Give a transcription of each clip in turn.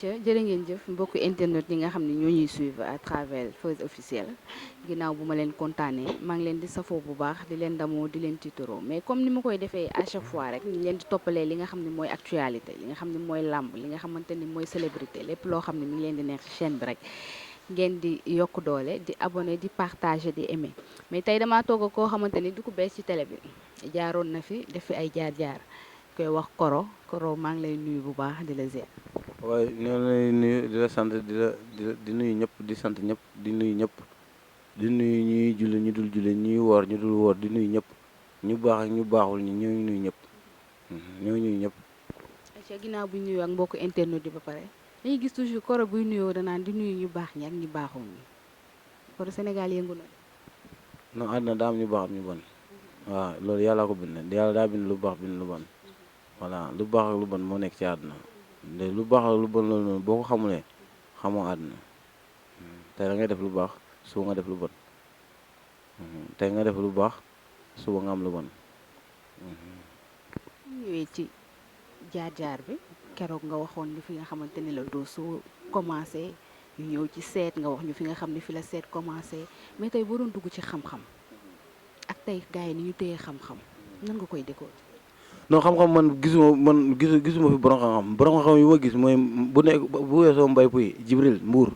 jërë ngeen jëf mbokku internet yi nga xam ne ñoo ñuy suivre à travers Feuz Officiel ginnaaw bu ma leen kontaanee maa ngi leen di safoo bu baax di leen damoo di leen tiitaroo mais comme ni ma koy defee à chaque fois rek ñu leen di toppalee li nga xam ne mooy actualité li nga xam ne mooy làmb li nga xamante ni mooy célébrité lépp loo xam ne mi ngi leen di neex ci chaîne bi rek ngeen di yokk doole di abonné di partager di aimer mais tey damaa toog ak koo xamante ni du ko bees ci télé bi jaaroon na fi def fi ay jaar-jaar koy wax Koro maa ngi lay nuyu bu baax di la ziar. waaye ñoo lay nuyu di la sant di nuyu ñëpp di sant ñëpp di nuyu ñëpp di nuyu ñuy julli ñu dul julli ñuy woor ñu dul woor di nuyu ñëpp ñu baax ak ñu baaxul ñi ñoo ngi nuyu ñëpp ñoo ngi nuyu ñëpp. ayca ginnaaw bu ñu nuyoo ak mbokku internet yi ba pare dañuy gis toujours Koro buy nuyoo danaan di nuyu ñu baax ñi ak ñu baaxul ñi Koro Sénégal yëngu na. non àdduna daa am ñu baax am ñu bon waaw loolu yàlla ko bind yàlla daa bind lu baax bind lu bon voilà lu baax ak lu bon moo nekk ci àdduna. léegi lu baax ak lu bon loolu noonu boo ko xamulee xamoo àdduna tey da ngay def lu baax suba nga def lu bon tey nga def lu baax suba nga am lu bon. ñëwee ci jaar-jaar bi keroog nga waxoon ñu fi nga xamante ni la doo soo commencé ñu ñëw ci seet nga wax ñu fi nga xam ne fi la seet commencé mais tey boo doon dugg ci xam-xam ak tey gars yi ni ñu téye xam-xam nan nga koy déggoo. non xam-xam gisuma fi borom xam-xam yu ma gis mooy bu nekk bu weesoo mbay puy Jibril Mbuur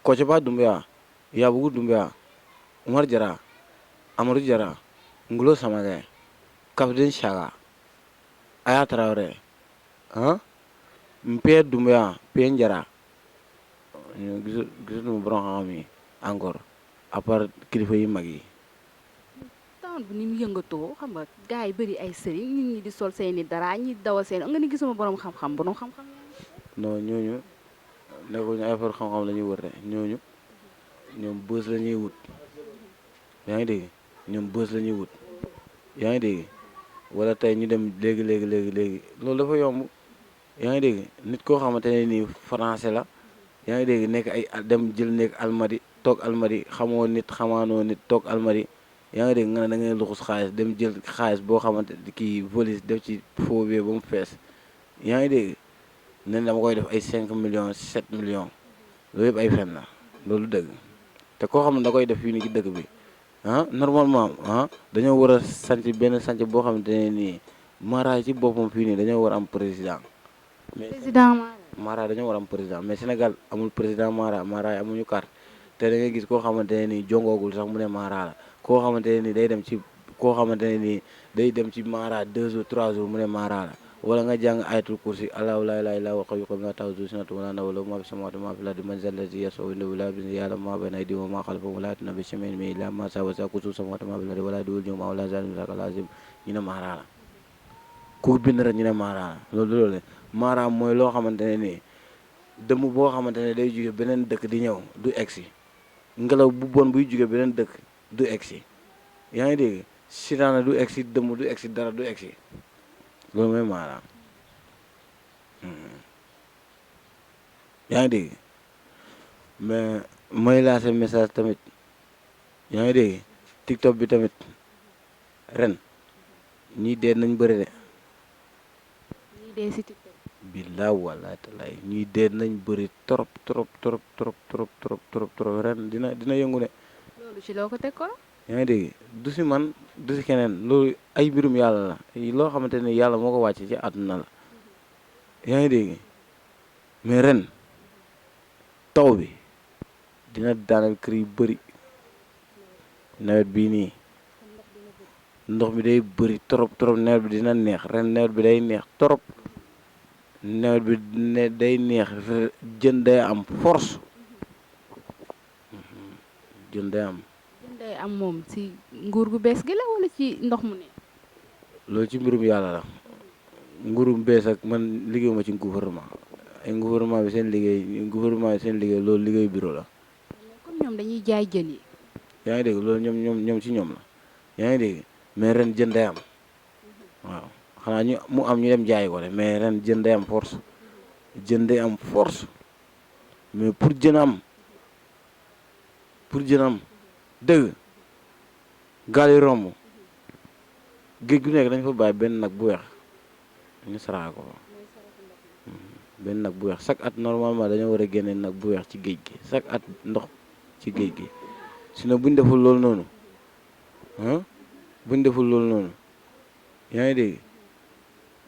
Kocc Ba Dumbuya Yabougu Dumbuya Umar Jara Amadou Jara Ngulo Samake Kapten Chaga Aya Traoré Mpee Dumbuya Pee Jara gisuma borom xam-xam yi encore à part kilifa yi mag yi. bu ni mu yëngatoo xam nga gars yi bëri ay sëriñ nit ñi di sol seeni dara ñi dawal seen nga ni gisuma borom xam-xam non ñooñu nekkul ñu ay affaire xam-xam la ñuy wër de ñoom bës la ñuy wut yaa ngi dégg ñoom bës la ñuy wut yaa ngi dégg wala tey ñu dem léegi loolu dafa yomb yaa ngi dégg nit koo xamante ne nii français la yaa ngi dégg nekk ay dem jël nekk almadi toog almadi xamoo nit xamaanoo nit toog almadi yaa ngi dégg nga ne da ngay luxus xaalis dem jël xaalis boo xamante kii volis def ci faux billet ba mu fees yaa ngi dégg ne dama koy def ay 5 millions 7 millions loolu yëpp ay fen la loolu dëgg te koo xam ne da koy def fii nii ci dëkk bi normalement dañoo war a sanc benn sanc boo xamante ne nii Mara ci boppam fii nii dañoo war a am président. Mara dañoo war a am président mais Sénégal amul président Mara yi amuñu carte te da ngay gis koo xamante ne nii jongoogul sax mu ne Mara la. koo xamante ne nii day dem ci Mara 2 jours 3 jours mu ne Mara la wala nga jàng ayatul kursi allahu laa ilaaha illaa huwa al-hayyul qayyuum laa ta'khudhuhu sinatun wa laa nawm lahu maa fi samaawaati wa maa fil ardi man zal lazii yashfa'u indahu illaa bi-idhnihi ya'lamu maa bayna aydihim wa maa khalfahum wa laa yuhiituuna bi shay'in min ilmihi illaa bimaa shaa'a wasi'a kursiyuhu samaawaati wa maa fil ardi wa laa yaduuduhu hifdhuhumaa wa huwa al-'aliyyul aziim ñu ne Mara la ku bind rek ñu ne Mara la loolu Mara mooy loo xamante ne nii dëmm boo xamante ne day jóge beneen dëkk di ñëw du egsi ngelaw bu bon buy jóge beneen dëkk du egsi yaa ngi dégg siraana du egsi dëmm du egsi dara du egsi loolu mooy Mara yaa ngi dégg mais mooy lancé message tamit yaa ngi dégg TikTok bi tamit ren ñii dee nañ bëri de. ñii dee si TikTok. billaa wallaahi talaay ñii dee nañ bëri trop ren dina yëngu de. loolu ci loo ko teg ko. yaa ngi dégg du si man du si keneen loolu ay mbirum yàlla la loo xamante ni yàlla moo ko wàcce ci àdduna la yaa ngi dégg mais ren taw bi dina daanal kër yu bëri nawet bii nii ndox bi day bëri trop nawet bi dina neex ren nawet bi day neex trop nawet bi day neex jën day am force jën day am. day am moom ci nguur gu bees gi la wala ci ndox mu ne. loolu ci mbirum yàlla la nguurum bees ak man liggéeyuma ci gouvernement ay gouvernement bi seen liggéey loolu liggéey bureau la. comme ñoom dañuy jaay jën yi. yaa ngi dégg loolu ñoom ci ñoom la yaa ngi dégg mais ren jën day am waaw xanaa mu am ñu dem jaay ko de mais ren jën day am force mais pour jën am dëgg gaal yi romb géej gu nekk dañ fa bàyyi benn nag bu weex ñu saraxa ko fa benn nag bu weex chaque at normalement dañoo war a génne nag bu weex ci géej gi chaque at ndox ci géej gi sinon buñ deful loolu noonu ah buñ deful loolu noonu yaa ngi dégg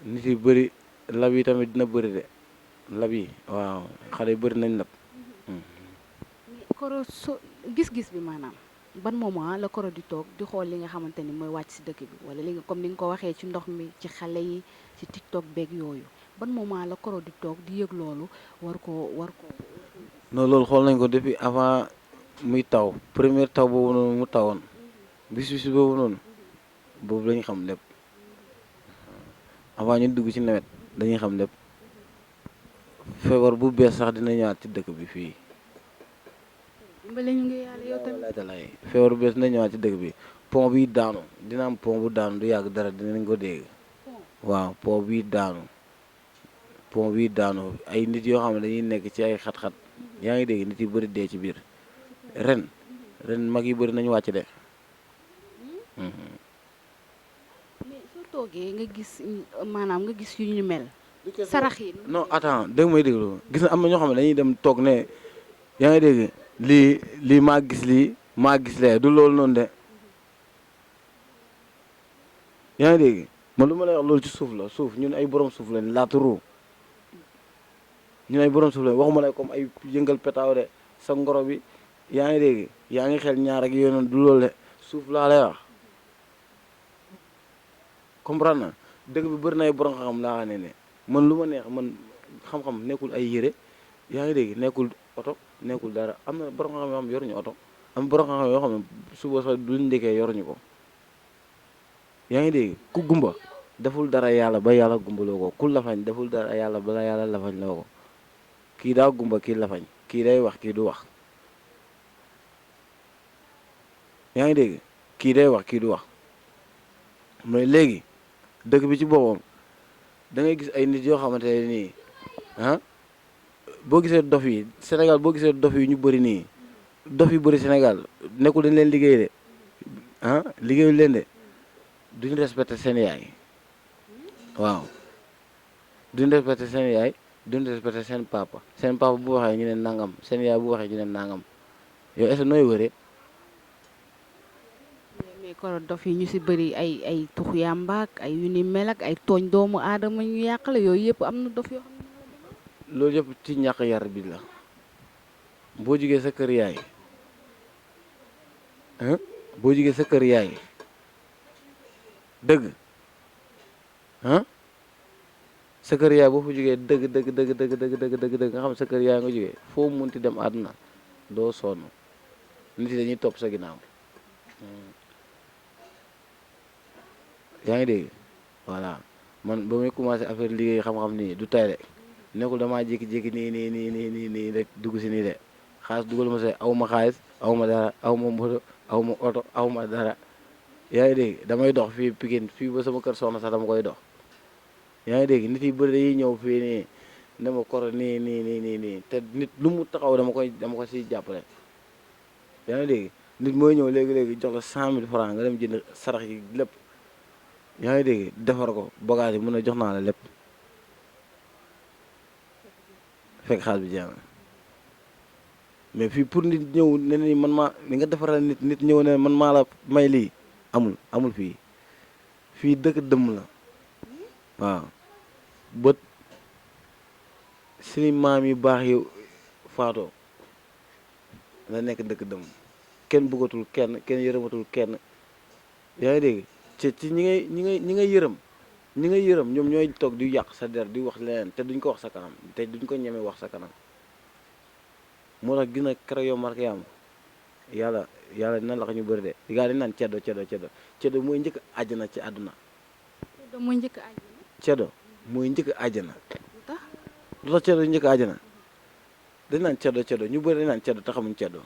nit yi bëri lab yi tamit dina bëri de lab yi waaw xale yi bëri nañ lab. Koro gis-gis bi maanaam ban moment la Koro di toog di xool li nga xamante ni mooy wàcc si dëkk bi wala li nga comme ni nga ko waxee ci ndox mi ci xale yi ci TikTok beeg yooyu ban moment la Koro di toog di yëg loolu war ko non loolu xool nañ ko depuis avant muy taw première taw boobu noonu mu tawoon bis boobu noonu boobu lañu xam lépp avant ñu dugg ci nawet dañuy xam lépp feebar bu bees sax dina ñëwaat ci dëkk bi fii. dimbale ñu ngi yàlla yow tamit. feebar bu bees dina ñëwaat ci dëkk bi pont bi daanu dina am pont bu daanu du yàgg dara dinañ ko dégg waaw pont bi daanu ay nit yoo xam ne dañuy nekk ci ay xat-xat yaa ngi dégg nit yi bëri dee ci biir ren mag yi bëri nañu wàcc de. mais soo toogee nga gis maanaam nga gis yu ñu mel. sarax yi non attends dégg may déglu gis na am na ñoo xam ne dañuy dem toog ne yaa ngi dégg lii maa gis lee du loolu noonu de yaa ngi dégg man lu ma lay wax loolu ci suuf la suuf ñun ay borom suuf lañ laata ru ñun ay borom suuf lañ waxuma lay comme ay yëngal petaaw de sa ngoro bi yaa ngi dégg yaa ngi xel ñaar ak yooyu noonu du loolu de suuf laa lay wax comprendre na dëgg bi bëri na ay borom xam-xam laa ne man lu ma neex man xam-xam nekkul ay yére yaa ngi dégg nekkul oto nekkul dara am na borom xam-xam yoo xam yoruñu oto am borom xam-xam yoo xam ne suba sax duñ ndékkee yoruñu ko yaa ngi dégg ku gumba deful dara yàlla ba yàlla gumbaloo ko ku lafañ deful dara yàlla bala yàlla lafañ loo ko kii daa gumba kii lafañ kii day wax kii du wax yaa ngi dégg kii day wax kii du wax mais léegi dëkk bi ci boppam da ngay gis ay nit yoo xamante ne nii ah boo gisee dof yi Sénégal boo gisee dof yi ñu bëri nii dof yu bëri Sénégal nekkul dañ leen liggéey de ah liggéeyu leen de duñu respecté seen yaay waaw duñu respecté seen yaay duñu respecté seen papa bu waxee ñu ne nangam seen yaay bu waxee ñu ne nangam yow est-ce que nooy wëree. mais Koro dof yi ñu si bëri ay tux yàmbaak ay yu ni mel ak ay tooñ doomu aadama ñu yàqale yooyu yëpp am na dof yoo xam ne loolu yëpp ci ñàkk yar bi la boo jugee sa kër yaay boo jugee sa kër yaay dëgg sa kër yaay boo fa jugee dëgg nga xam sa kër yaay nga jugee foo munti dem àdduna doo sonn nit yi dañuy topp sa ginnaaw yaa ngi dégg voilà man ba muy commencé affaire liggéey xam-xam nii du tay de nekkul damaa jékki-jékki nii rek dugg si nii de xaalis dugal ma see aw ma xaalis aw ma dara aw ma moto aw ma oto aw ma dara yaa ngi dégg damay dox fii Pikine fii ba sama kër soxna sax dama koy dox yaa ngi dégg nit yi bëri dañuy ñëw fii nii ne ma Koro nii te nit lu mu taxaw dama ko siy jàppale yaa ngi dégg nit mooy ñëw léegi jox la 100 000 francs nga dem jënd sarax yi lépp yaa ngi dégg defar ko bagage yi mën a jox naa la lépp fekk xaalis bi jeex na mais fii pour nit ñëw ne ni man maa li nga defaral nit ñëw ne man maa la may lii amul fii dëkk dëmm la waaw bët suñu maam yi baax yi faatoo la nekk dëkk dëmm kenn bëggatul kenn yërëmatul kenn yaa ngi dégg ci ñi ngay yërëm ñoom ñooy toog di yàq sa der di wax leneen te duñ ko wax sa kanam te duñ ko ñeme wax sa kanam moo tax gis na kere yow marqué am yàlla dina la ko ñu bëri de gaa dañ naan ceddo mooy njëkk àjjana ci àdduna ceddo mooy njëkk àjjana lu tax ceddo njëkk àjjana dañ naan ceddo ñu bëri dañ naan ceddo te xamuñ ceddo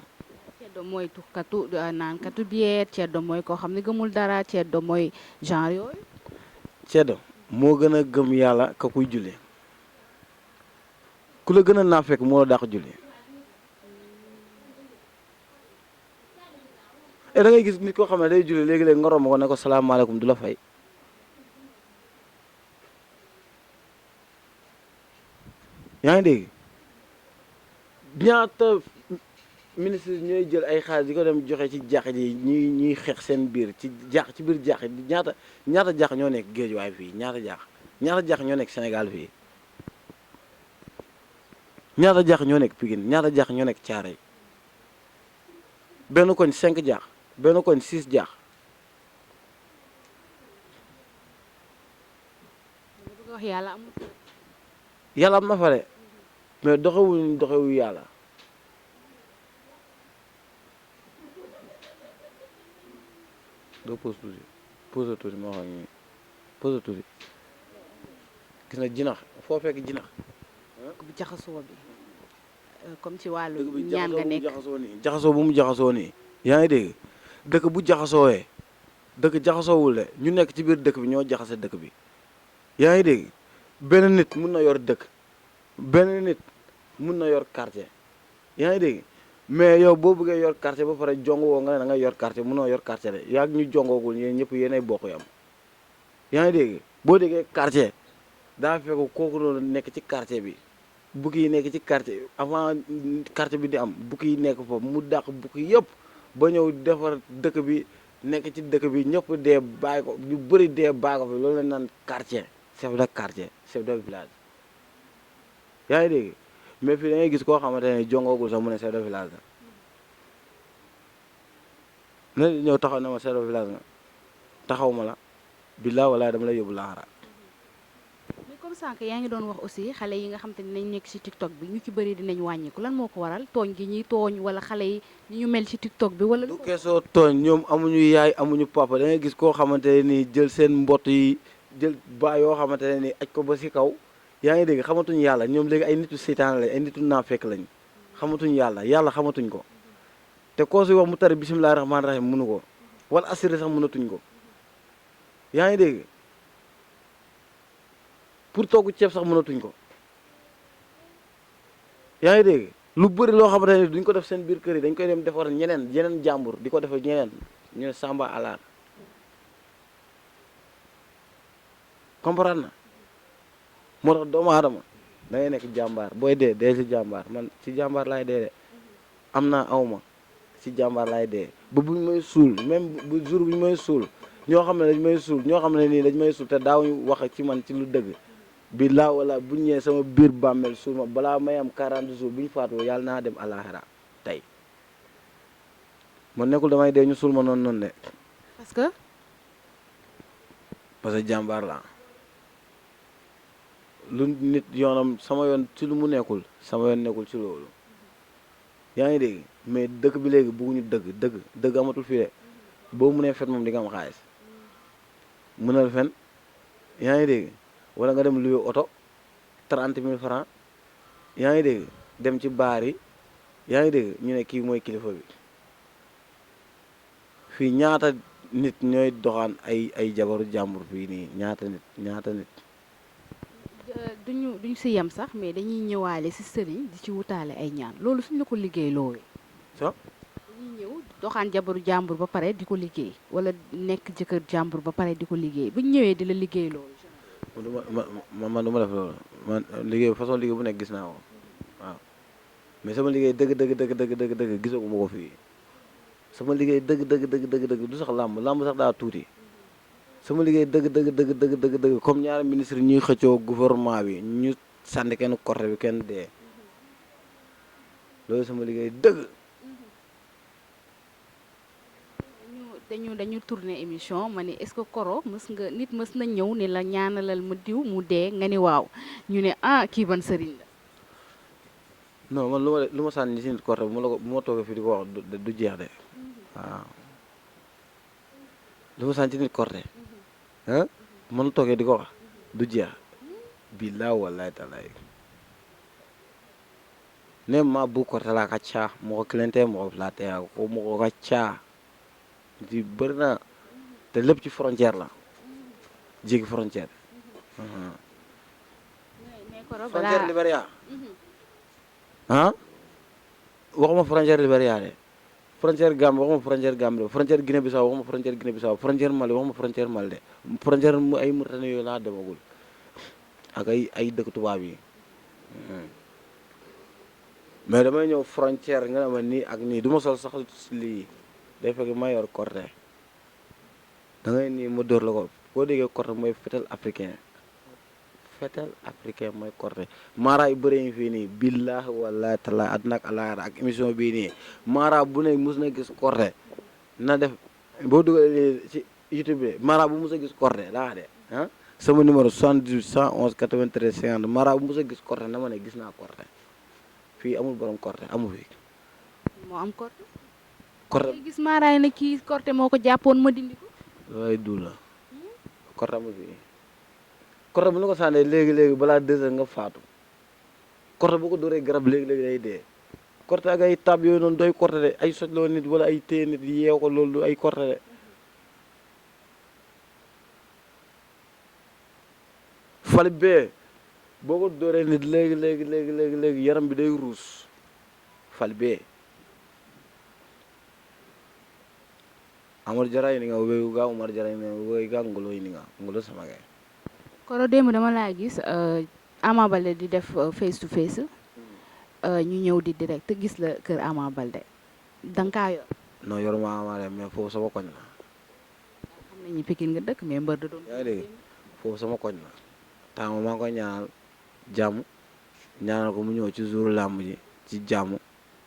mooy tuxkatu naankatu biyeer ceddo mooy koo xam ne gëmul dara ceddo mooy genre yooyu ceddo moo gën a gëm yàlla ka kuy julli ku la gën a naafeq moo la dàq julli da ngay gis nit koo xam ne day julli léegi-léegi nga romb ko ne ko salaamaaleykum du la fay yaa ngi dégg ñaata ministre ñooy jël ay xaalis di ko dem joxe ci jàq ji ñuy xeex seen biir ci jàq ci biir jàq ñaata jàq ñoo nekk Géejawaay fii ñaata jàq ñoo nekk Sénégal fii ñaata jàq ñoo nekk Pikine ñaata jàq ñoo nekk Thiaroye benn koñ 5 jàq benn koñ 6 jàq wax yàlla amul. yàlla am na fa de mais doxewu yàlla doo pause tuuti ma wax ak ñi pause tuuti gis na jinax foo fekk jinax bu jaxasoo bi comme ci wàllu dëkk bi ñaan nga nekk jaxasoo bu mu jaxasoo nii yaa ngi dégg dëkk bu jaxasoowee dëkk jaxasoowul de ñu nekk ci biir dëkk bi ñoo jaxase dëkk bi yaa ngi dégg benn nit mun na yor dëkk benn nit mun na yor quartier yaa ngi dégg mais yow boo bëggee yor quartier ba pare jong woo nga ne da nga yor quartier munoo yor quartier de yaa ngi ñu jongoogul yéen ñëpp yéenay bokk yam yaa ngi dégg boo déggee quartier daa fekk kooku noonu nekk ci quartier bi bukki yi nekk ci quartier avant quartier bi di am bukki yi nekk foofu mu dàq bukki yëpp ba ñëw defar dëkk bi nekk ci dëkk bi ñëpp dee bàyyi ko ñu bëri dee bàyyi ko fi loolu la naan quartier chef de quartier chef de village yaa ngi dégg mais fii da ngay gis koo xamante ne jongoogul sax mu ne chef de village la ne ñëw taxaw na ma chef de village nga taxaw ma la billaa wala dama lay yóbbu laaxara mais comme sànq yaa ngi doon wax aussi xale yi nga xam te ne nañ nekk ci TikTok bi ñu ci bëri dinañ wàññiku lan moo ko waral tooñ gi ñuy tooñ wala xale yi ni ñu mel ci TikTok bi wala. du keesoo tooñ ñoom amuñu yaay amuñu papa da ngay gis koo xamante ne nii jël seen mbott yi jël baa yoo xamante ne nii aj ko ba si kaw yaa ngi dégg xamatuñu yàlla ñoom léegi ay nitu seytaan lañ ay nitu naafekk lañ xamatuñu yàlla xamatuñ ko te koo si wax mu tari bisimilah rahmaani rahim mënu ko wala assuré sax mënatuñ ko yaa ngi dégg pour togg ceeb sax mënatuñ ko yaa ngi dégg lu bëri loo xamante ne duñ ko def seen biir kër yi dañ koy dem defar yeneen jàmbur di ko defar ñeneen ñu ne samba alaar comprendre na moo tax doomu aadama da ngay nekk jàmbaar booy dee si jàmbaar man si jàmbaar laay dee de am naa awma si jàmbaar laay dee ba buñ may suul même bu jour buñ may suul ñoo xam ne dañ may suul ñoo xam ne nii dañ may suul te daawuñu wax ci man ci lu dëgg bi laa wala buñ ñëwee sama biir bàmmeel suul ma balaa may am 40 jours bu ñu faatoo yàlla naa dem àllaaxira tey man nekkul damay dee ñu suul ma noonu de parce que jàmbaar la lu nit yoonam sama yoon ci lu mu nekkul sama yoon nekkul ci loolu yaa ngi dégg mais dëkk bi léegi bëgguñu dëgg amatul fii de boo mënee fen moom di nga am xaalis mënal fen yaa ngi dégg wala nga dem luy oto 30 000 francs yaa ngi dégg dem ci baar yi yaa ngi dégg ñu ne kii mooy kilifa bi fii ñaata nit ñooy doxaan ay jabaru jàmbur fii nii ñaata nit duñu si yem sax mais dañuy ñëwaale si sëriñ di ci wutaale ay ñaan loolu suñ la ko liggéey loowee so dañuy ñëw doxaan jabaru jàmbur ba pare di ko liggéey wala nekk jëkkër jàmbur ba pare di ko liggéey buñ ñëwee di la liggéey loolu man du ma def loolu man liggéey façon liggéey bu nekk gis naa ko waaw mais sama liggéey dëgg gisoo ma ko fii sama liggéey dëgg du sax làmb sax daa tuuti sama liggéey dëgg comme ñaari ministre ñuy xëccoo gouvernement bi ñu sànni kenn korte bi kenn dee loolu sama liggéey dëgg. dañu tourner émission ma ne est-ce que Koro nit mës na ñëw ne la ñaanalal ma diw mu dee nga ni waaw ñu ne kii ban sëriñ la. non man lu ma sànni si nit korte bu ma toogee fii di ko wax du jeex de waaw lu ma sànni si nit korte man toogee di ko wax du jeex billaa wallahi talaay ne ma bu korte la ka caa mɔgɔ kelen tɛ mɔgɔ fila tɛ ko mɔgɔ ka caa di bëri na te lépp ci frontière la jéggi frontière frontière Libéria waxuma frontière Libéria de frontière Gambie waxuma frontière Gambie de frontière Guinée Bissau waxuma frontière Guinée Bissau frontière Mali waxuma frontière Mali de frontière ay Mauritanie yooyu laa demagul ak ay dëkk tubaab yi mais damay ñëw frontière nga ne ma nii ak nii du ma sol sax lii day fekk ma yor corté da ngay nii ma dóor la ko boo déggee corté mooy fetal africain mooy corté mara yu bëri yi fii nii billaahi wallaahi tallaahi àdduna ak àllaaxira ak émission bii nii mara bu ne mus na gis corté na def boo dugalee ci YouTube bi mara bu mus a gis corté daa de ah sama numéro 78 111 93 50 mara bu mus a gis corté na ma ne gis naa corté fii amul borom corté amu fi. moo am corté. corté gis maaraay na kii corté moo ko jàppoon ma dindi ko. waaye du la corté amu fi corté bu ñu ko sànnee léegi balaa 2 heures nga faatu corté bu ko dóoree garab léegi day dee. corté ak ay tab yooyu noonu doy corté de ay sojloo nit wala ay téye nit yeew ko loolu ay corté de fali bee boo ko dóoree nit léegi yaram bi day ruus fali bee Amadou Jara yininga weyu ga Umar Jara yininga weyu ga ngolo yininga ngolo sama gay koro démb dama laa gis Ama Baldé di def face to face ñu ñëw di direct gis la kër Ama Baldé danga kaa yor. non yoruma Ama de mais foofu sama koñ la. xam nañu Pikine nga dëkk mais mbër da doon. yaa ngi dégg foofu sama koñ la taama maa ngi koy ñaanal jàmm ñaanal ko mu ñëw ci jour làmb ji ci jàmm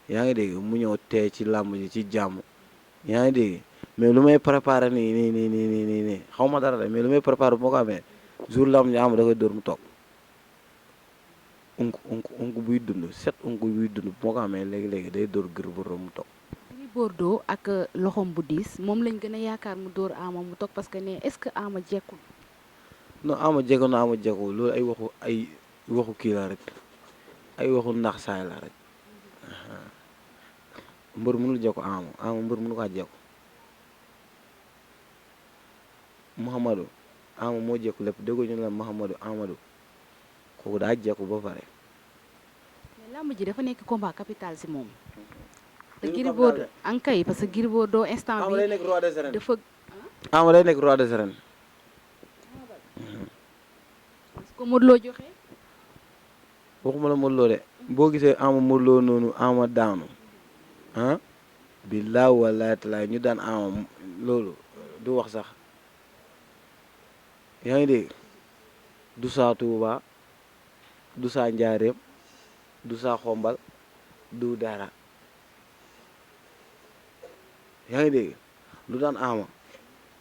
yaa ngi dégg mu ñëw tee ci làmb ji ci jàmm yaa ngi dégg mais lu may préparé nii xaw ma dara de mais lu may préparé bu ma ko amee jour làmb ji am da koy dóor mu toog unk buy dund buy dund bu ma ko amee léegi day dóor Gris Bordeaux mu toog. Gris Bordeaux ak loxom bu diis moom lañ gën a yaakaar mu dóor Ama mu toog parce que ne est-ce que Ama jekkul. non Ama jekko na Ama jekko loolu ay waxu kii la rek ay waxu nax saay la rek mbër mënul jekko Ama mbër mënu kaa jekko Mouhamadou Ama moo jekku lépp déggoo ñu la Mouhamadou Amadou kooku daa jekku ba pare. mais làmb ji dafa nekk combat capital si moom. te Gris Bordeaux ankay parce que Gris Bordeaux instant bi Ama day nekk roi des arènes dafa. Ama day nekk roi des arènes. parce que Modou Lo joxe. waxuma la Modou Lo de boo gisee Ama Modou Lo noonu Ama daanu ah billaahi wallaahi taalaa ñu daan Ama loolu du wax sax yaa ngi dégg du saa Tuuba du saa Njaareem du saa Xombal du dara yaa ngi dégg lu daan Ama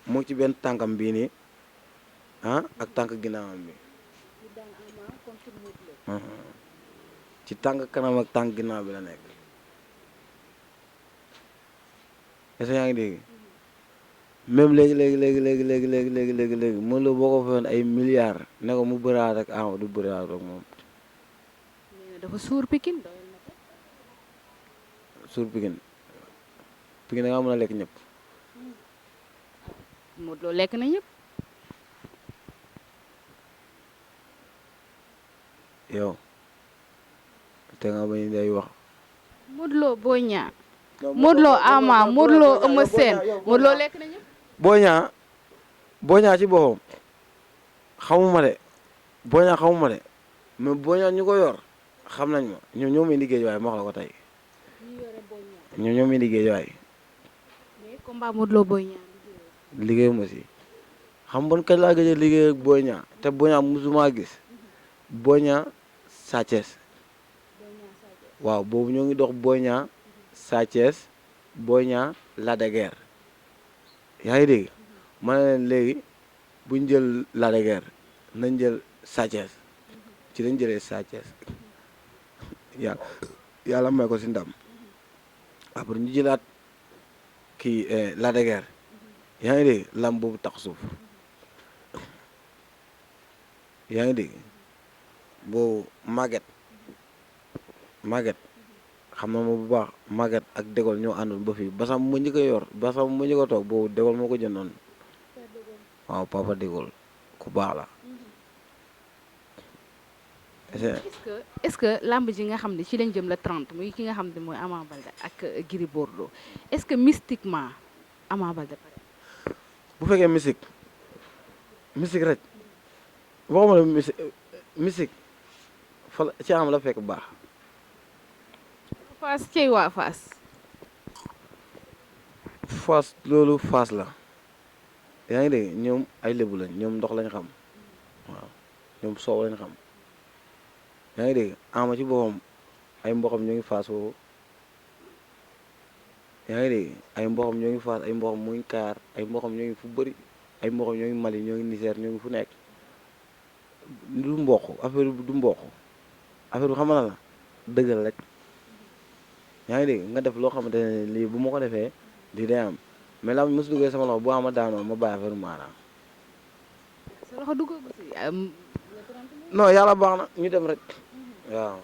moo ci benn tànkam bii nii ah ak tànk ginnaawam bi ci tànk kanam ak tànk ginnaaw bi la nekk est-ce que yaa ngi dégg même léegi Modou Lo boo ko fayoon ay milliards ne ko mu bëraat ak Ama du bëraat ak moom. nee na dafa suur Pikine doyal na ko. suur Pikine da ngaa mën a lekk ñëpp. Modou Lo lekk na ñëpp. yow te nga bañ day wax. Modou Lo Boy Niang. Modou Lo Ama Modou Lo Eumeu Sène Modou Lo lekk na ñëpp. Boy Niang ci boppam xamuma de Boy Niang xamuma de mais Boy Niang ñu ko yor xam nañ ma ñoo muy liggéey waaye ma wax la ko tey ñoo muy liggéey waaye. mais combat Modou Lo Boy Niang liggéeyu ma si xam bon kañ laa gëj a liggéey ak Boy Niang te Boy Niang musuma gis Boy Niang Sa Thiès waaw boobu ñoo ngi dox Boy Niang Sa Thiès Boy Niang Lac de Guiers yaa ngi dégg ma ne leen léegi buñ jël Lac de Guiers nañ jël Sa Thiès ci lañ jëlee Sa Thiès yàlla may ko si ndam après ñu jëlaat kii Lac de Guiers yaa ngi dégg lam boobu tax suuf yaa ngi dégg boobu Maguette xam na ma bu baax Maguette ak Dégol ñoo àndoon ba fii basam ma njëkk a yor basam ma njëkk a toog boobu Dégol moo ko jëndoon waaw papa Dégol ku baax la. est-ce que lamb ji nga xam ne ci lañ jëm la 30 muy ki nga xam ne mooy Ama Baldé ak Gris Bordeaux est-ce que mystiquement Ama Baldé pare. bu fekkee mystique rek waxuma la mystique fa ci am la fekk baax. Fass cey waa Fass. Fass loolu Fass la yaa ngi dégg ñoom ay lébu lañ ñoom ndox lañ xam waaw ñoom soow lañ xam yaa ngi dégg ama ci boppam ay mboxam ñoo ngi Fass foofu yaa ngi dégg ay mboxam ñoo ngi Fass ay mboxam mu ngi Kaar ay mboxam ñoo ngi fu bëri ay mboxam ñoo ngi Mali ñoo ngi Niger ñoo ngi fu nekk du mboq affaire bi du mboq affaire bi xam na la dëggal rek yaa ngi dégg nga def loo xamante ne lii bu ma ko defee lii day am mais la mos duggee sama loxo bu ama daanoo ma bàyyi affaire maanaam. sa loxo dugg ko si non yàlla baax na ñu dem rek waaw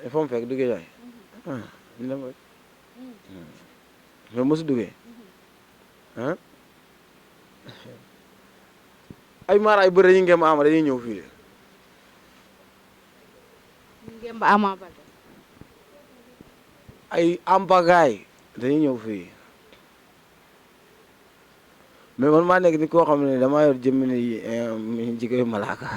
il faut mu fekk duggee jaay ñu dem rek mais mosu duggee ah ay maara ay bëre yi ngeen ma ama dañuy ñëw fii ngemb Ama Baldé. ay ampagaay dañuy ñëw fii mais man maa nekk ni koo xam ne damaa yor jëmmi ni jikkoy malaaka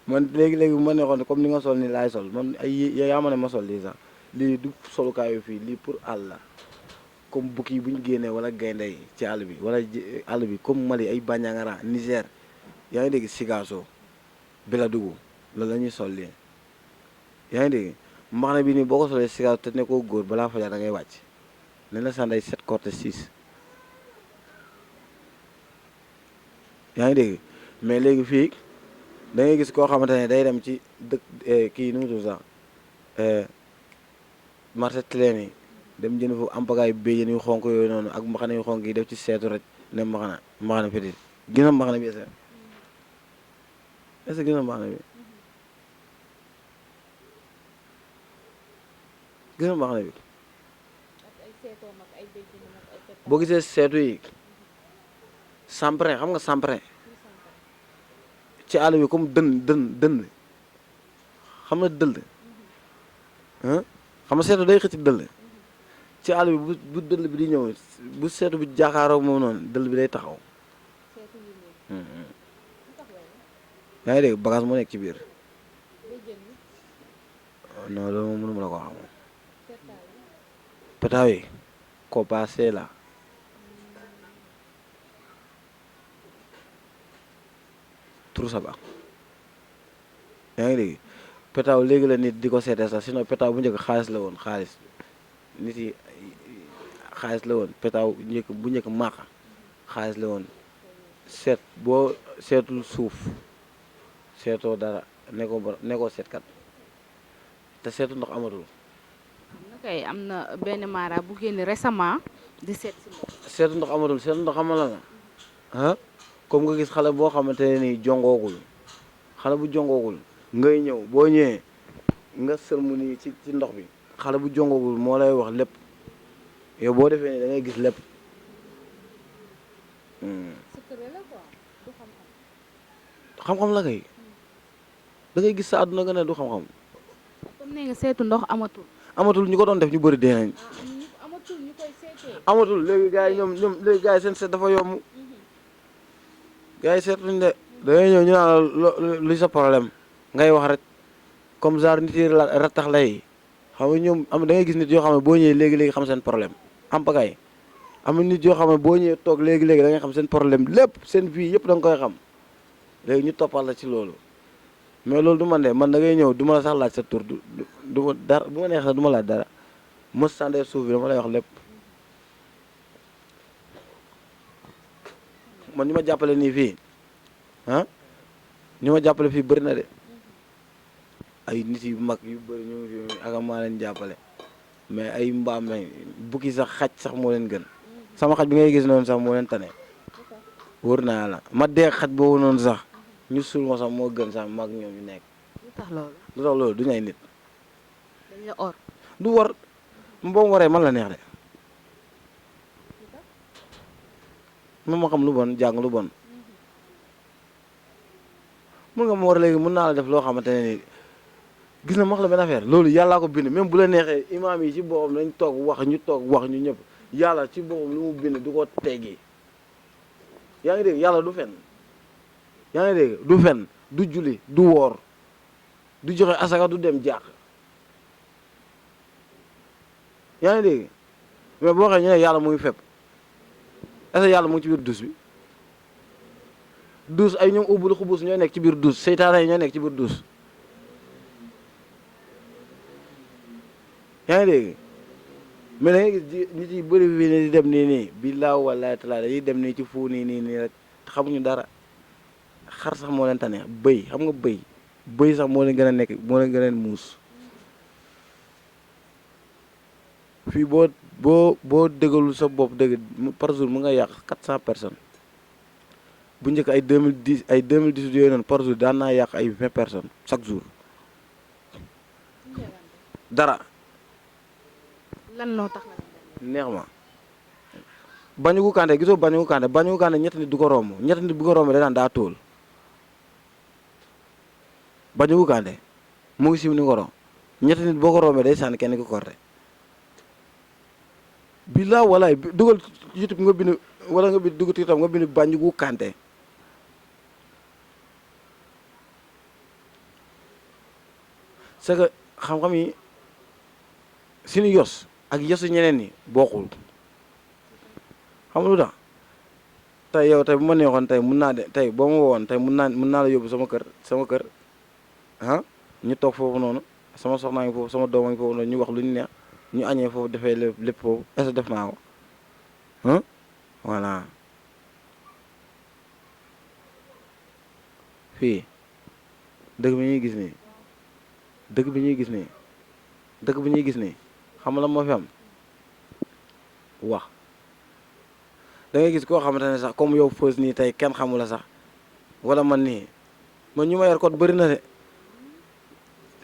man léegi-léegi bu ma neexoon comme ni nga sol ni laay sol man ay yaa ma ne ma sol lii sax lii du solukaayu fii lii pour àll la comme bukki yi bu ñu génnee wala gaynde yi ci àll bi wala àll bi comme Mali ay Bandiagara Niger yaa ngi dégg Sigasso Beladougou loolu la ñuy sol lii yaa ngi dégg mbaxana bi nii boo ko solee Sigasso te nekkoo góor balaa fajar da ngay wàcc ne la sànni ay 7 corte 6 yaa ngi dégg mais léegi fii da ngay gis koo xamante ne day dem ci dëkk kii nu mu tudd sax marché Tilène yi dem jënd foofu ampagaay béjjén yu xonk yooyu noonu ak mbaxana yu xonk yi def ci seetu rek ne mbaxana petit gis na mbaxana bi est-ce que gis na mbaxana bi gis na mbaxana bi boo gisee seetu yi samprin xam nga samprin ci àll bi comme dënd xam nga dëll xam nga seetu day xëcc dëll ci àll bi bu dëll bi di ñëw bu seetu bi jaakaaroo moom noonu dëll bi day taxaw yaa ngi dégg bagage moo nekk ci biir non loolu moom mënuma la ko xam petaaw yi ko passé la tur saba yaa ngi dégg petaaw léegi la nit di ko seetee sax sinon petaaw bu njëkk xaalis la woon xaalis nit yi xaalis la woon petaaw bu njëkk màq xaalis la woon seet boo seetul suuf seetoo dara nekkoo seetkat te seetu ndox amatul. kay am na benn mara bu génn récemment di seet si ndox. seetu ndox amatul seetu ndox xamal la ah comme nga gis xale boo xamante ne nii jongoogul xale bu jongoogul ngay ñëw boo ñëwee nga sërmu nii ci ndox bi xale bu jongoogul moo lay wax lépp yow boo defee nii da ngay gis lépp. xam-xam la kay da ngay gis sa àdduna nga ne du xam-xam. comme nee nga seetu ndox amatul. amatul ñu ko doon def ñu bëri dee nañ. amatul ñu koy seetee. amatul léegi gars yi ñoom léegi gars yi seen seet dafa yomb gars yi seetuñ de da ngay ñëw ñu naan luy sa problème ngay wax rek comme genre nit yi rattax lay xam nga ñoom da ngay gis nit yoo xam ne boo ñëwee léegi-léegi xam seen problème am pagaay am nit yoo xam ne boo ñëwee toog léegi-léegi da ngay xam seen problème lépp seen vie yëpp da nga koy xam léegi ñu toppal la ci loolu mais loolu du man de man da ngay ñëw du ma la sax laaj sa tur du ma dara bu ma neex sax du ma laaj dara mos sàndee suuf bi dama lay wax lépp man ñu ma jàppale nii fii ah ñu ma jàppale fii bëri na de ay nit yu mag yu bëri ñu ngi fi ak maa leen jàppale mais ay mbaam lañ bukki sax xaj sax moo leen gën sama xaj bi ngay gis noonu sax moo leen tane wóor naa yàlla ma dee xaj boobu noonu sax ñu suul ma sax moo gën sax mag ñoom ñu nekk. lu tax loolu. lu tax loolu duñu ay nit. dañ la or. du war boo mu waree man la neex de moom ma xam lu bon jàng lu bon mun nga ma war léegi mun naa la def loo xamante ne nii gis na ma wax la benn affaire loolu yàllaa ko bind même bu la neexee imaam yi ci boppam nañ toog wax ñu ñëpp yàlla ci boppam lu mu bind du ko teggi yaa ngi dégg yàlla du fen yaa ngi dégg du fen du julli du woor du joxe asaka du dem jàq yaa ngi dégg mais boo waxee ñu ne yàlla mu ngi fépp est-ce que yàlla mu ngi ci biir douche bi douche ay ñoom ubbul xubus ñooy nekk ci biir douche seytaane yi ñooy nekk ci biir douche yaa ngi dégg mais da ngay gis nit yi bëri fii ne di dem nii billaahi wallaahi taala dañuy dem nii ci fu nii rek xamuñu dara xar sax moo leen tane bëy xam nga bëy sax moo leen gën a nekk moo leen gën a muus fii boo dëggalul sa bopp dëgg par jour mu nga yàq 400 personnes bu njëkk ay 2010 ay 2018 yooyu noonu par jour daan naa yàq ay 20 personnes chaque jour dara. lan loo tax neex ma Bandioukou Kanté gisoo Bandioukou Kanté ñetti nit du ko romb ñetti nit bu ko romb da daan daa tóol Bandioukou Kanté mu ngi siw ni ngoro ñetti nit boo ko rombee day sànni kenn ki korte billaa walaay dugal YouTube nga bind wala nga bind dugg TikTok nga bind Bandioukou Kanté c'est que xam-xam yi suñu yos ak yosu ñeneen ñi bokkul xam nga lu tax tey yow tey bu ma neexoon tey mun naa de tey boo ma wowoon tey mun naa la yóbbu sama kër ah ñu toog foofu noonu sama soxnaa ngi foofu sama doom ngi foofu noonu ñu wax lu ñu neex ñu añee foofu defee lépp foofu est-ce que def naa ko ah voilà fii dëkk bi ñuy gis nii dëkk bi ñuy gis nii xam nga la moo fi am wax da ngay gis koo xamante ne sax comme yow Feuz nii tey kenn xamula sax wala man nii man ñu ma yor code bëri na de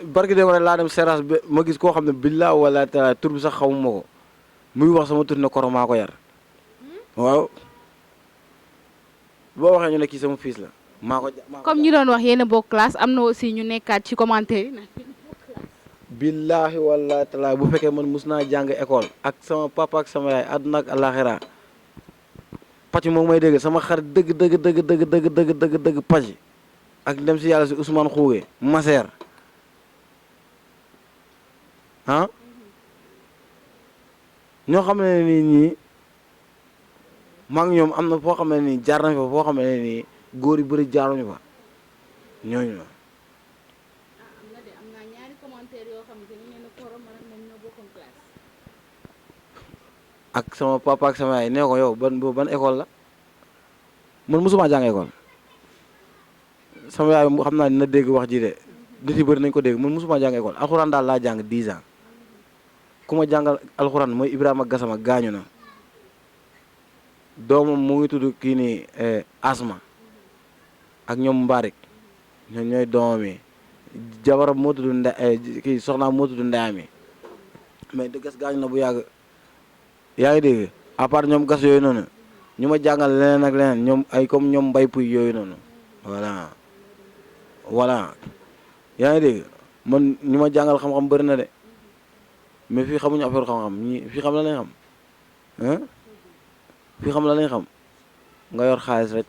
barki de ma laa dem séras bi ma gis koo xam ne billaa wala taala tur bi sax xamuma ko muy wax sama tur ne koro maa ko yar waaw boo waxee ñu ne kii sama fils la maa ko comme ñu doon wax yéen a bokk classe am na aussi ñu nekkaat ci commentaire yi. billaahi wallaahi taala bu fekkee man mus naa jàng école ak sama papa ak sama yaay àdduna ak àllaaxira pàcc moom may dégg sama xarit dëgg pàcc ak dem si yàlla si Ousmane Xuuge Maseer ah ñoo xam ne nii ñii maa ngi ñoom am na foo xam ne nii jaar nañ fa foo xam ne nii góor yu bëri jaaruñu fa ñooñu la. ak sama papa ak sama yaay nee ko yow ban école la man mosuma jàng école sama yaay xam naa dina dégg wax ji de nit yi bëri nañ ko dégg man mosuma jàng école alxuraan daal laa jàng 10 ans ku ma jàngal alxuraan mooy Ibrahima Gassama gaañu na doomam mu ngi tudd kii nii Asma ak ñoom Mbarik ñoom ñooy doomam yi jabaram moo tudd kii soxnaam moo tudd Ndeyami mais de gas gaañu na bu yàgg. yaa ngi dégg à part ñoom gas yooyu noonu ñu ma jàngal leneen ak leneen ñoom ay comme ñoom mbay puy yooyu noonu voilà yaa ngi dégg man ñu ma jàngal xam-xam bëri na de mais fii xamuñu affaire xam-xam ñii fii xam la lañ xam fii xam la lañ xam nga yor xaalis rek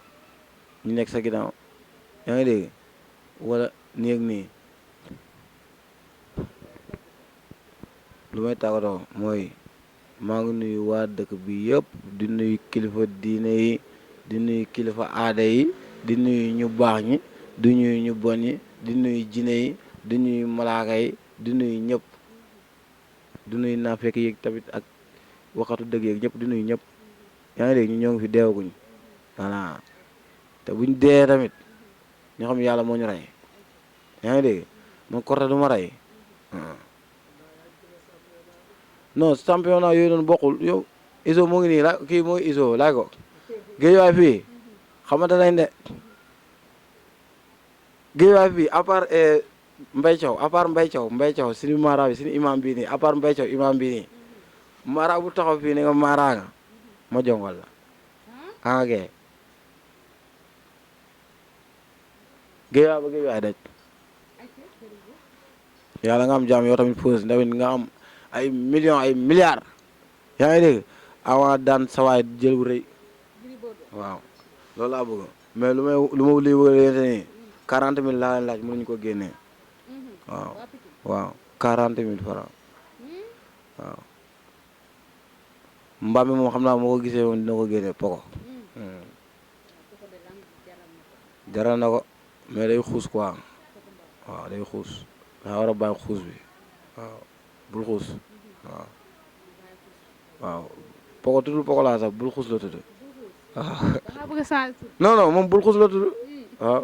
ñu nekk sa ginnaaw yaa ngi dégg wala nii ak nii lu may tàggatoo mooy maa ngi nuyu waa dëkk bi yëpp di nuyu kilifa diine yi di nuyu kilifa aada yi di nuyu ñu baax ñi di nuyu ñu bon ñi di nuyu jine yi di nuyu malaaka yi di nuyu ñëpp di nuyu naafeek yeeg tamit ak waxatu dëgg yeeg ñëpp di nuyu ñëpp yaa ngi dégg ñu ñoo ngi fi deewaguñ voilà te buñ dee tamit ñoo xam yàlla moo ñu rey yaa ngi dégg man Korte du ma rey non championnat yooyu noonu bokkul yow iso moo ngi nii la kii mooy iso laaj ko géejuwaay fii xamante nañ de géejuwaay fii à part Mbaye Thiaw à part Mbaye Thiaw suñu mara bi suñu imam bii nii à part Mbaye Thiaw imam bii nii mara bu taxaw fii ne nga mara nga ma jongol la ah ok géejuwaay ba géejuwaay daj yàlla nga am jàmm yow tamit Feuz ndawit nga am ay millions ay milliards yaa ngi dégg avant daan sawaay jël bu rëy waaw loolu laa bëgg mais lu ma lii bëgg nii 40 000 laa leen laaj mënuñu ko génnee waaw waaw 40 000 francs waaw mbaam mi moom xam naa moo ko gisee woon dina ko génne poko jaral na ko mais day xuus quoi waaw day xuus daa war a bàyyi xuus bi waaw bul xuus waaw waaw poko tuddul poko laa sax bul xuus la tudd waaw dangaa bëgg a changer tur. non non moom bul xuus la tudd waaw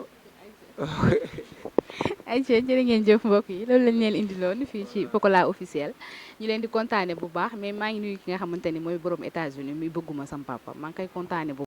ayca jërë ngeen jëf mbokk yi loolu lañ leen indiloon fii ci Pokola officiel ñu leen di kontaane bu baax mais maa ngi nuyu ki nga xamante ni mooy borom États-Unis muy bëgguma sam papa maa ngi koy kontaane bu